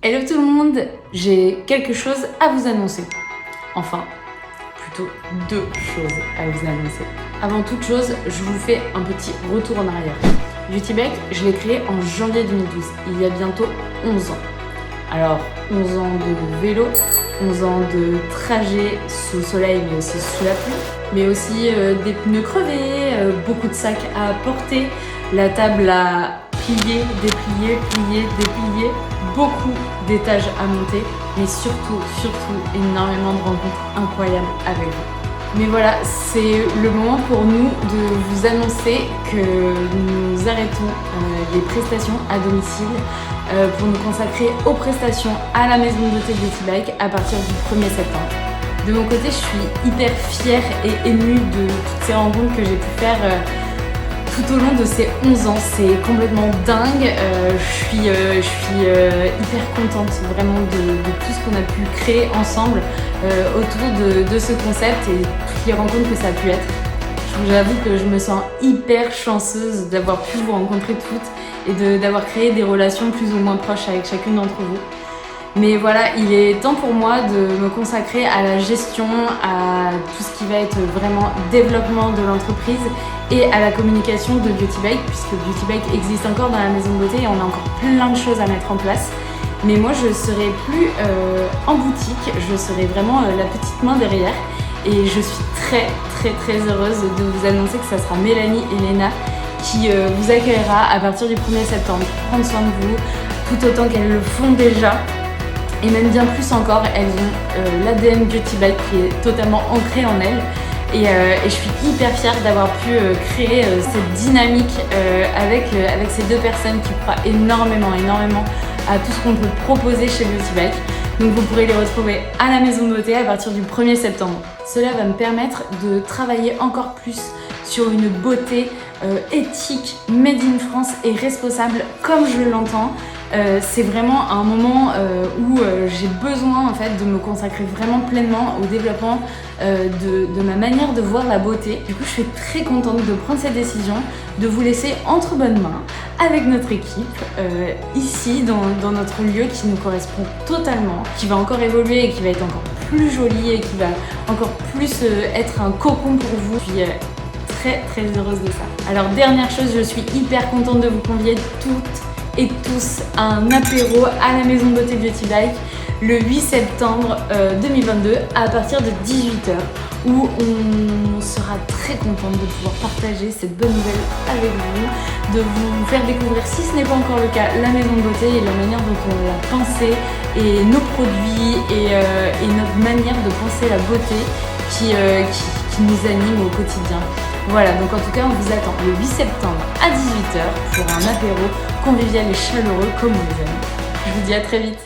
Hello tout le monde, j'ai quelque chose à vous annoncer. Enfin, plutôt deux choses à vous annoncer. Avant toute chose, je vous fais un petit retour en arrière. Beauty-Bike, je l'ai créé en janvier 2012, il y a bientôt 11 ans. Alors, 11 ans de vélo, 11 ans de trajet sous le soleil mais aussi sous la pluie, mais aussi des pneus crevés, beaucoup de sacs à porter, la table à plier, déplier, plier, déplier, beaucoup d'étages à monter, mais surtout énormément de rencontres incroyables avec vous. Mais voilà, c'est le moment pour nous de vous annoncer que nous arrêtons les prestations à domicile pour nous consacrer aux prestations à la maison de beauté Beauty-Bike à partir du 1er septembre. De mon côté, je suis hyper fière et émue de toutes ces rencontres que j'ai pu faire tout au long de ces 11 ans. C'est complètement dingue. Je suis hyper contente vraiment de tout ce qu'on a pu créer ensemble autour de ce concept et toutes les rencontres que ça a pu être. J'avoue que je me sens hyper chanceuse d'avoir pu vous rencontrer toutes et d'avoir créé des relations plus ou moins proches avec chacune d'entre vous. Mais voilà, il est temps pour moi de me consacrer à la gestion, à tout ce qui va être vraiment développement de l'entreprise et à la communication de Beauty-Bike, puisque Beauty-Bike existe encore dans la maison de beauté et on a encore plein de choses à mettre en place. Mais moi, je ne serai plus en boutique, je serai vraiment la petite main derrière. Et je suis très heureuse de vous annoncer que ça sera Mélanie et Léna qui vous accueillera à partir du 1er septembre. Prendre soin de vous, tout autant qu'elles le font déjà. Et même bien plus encore, elles ont l'ADN Beauty-Bike qui est totalement ancré en elles. Et je suis hyper fière d'avoir pu créer cette dynamique avec ces deux personnes qui croient énormément à tout ce qu'on peut proposer chez Beauty-Bike. Donc vous pourrez les retrouver à la maison de beauté à partir du 1er septembre. Cela va me permettre de travailler encore plus sur une beauté éthique, made in France et responsable comme je l'entends. C'est vraiment un moment où j'ai besoin en fait de me consacrer vraiment pleinement au développement de ma manière de voir la beauté. Du coup, je suis très contente de prendre cette décision, de vous laisser entre bonnes mains avec notre équipe ici dans notre lieu qui nous correspond totalement, qui va encore évoluer et qui va être encore plus joli et qui va encore plus être un cocon pour vous. Je suis très heureuse de ça. Alors dernière chose, je suis hyper contente de vous convier toutes et tous à un apéro à la maison de beauté Beauty-Bike le 8 septembre 2022 à partir de 18h où on sera très contente de pouvoir partager cette bonne nouvelle avec vous, de vous faire découvrir, si ce n'est pas encore le cas, la maison de beauté et la manière dont on l'a pensée et nos produits et notre manière de penser la beauté qui nous anime au quotidien. Voilà, donc en tout cas, on vous attend le 8 septembre à 18h pour un apéro convivial et chaleureux comme on les aime. Je vous dis à très vite.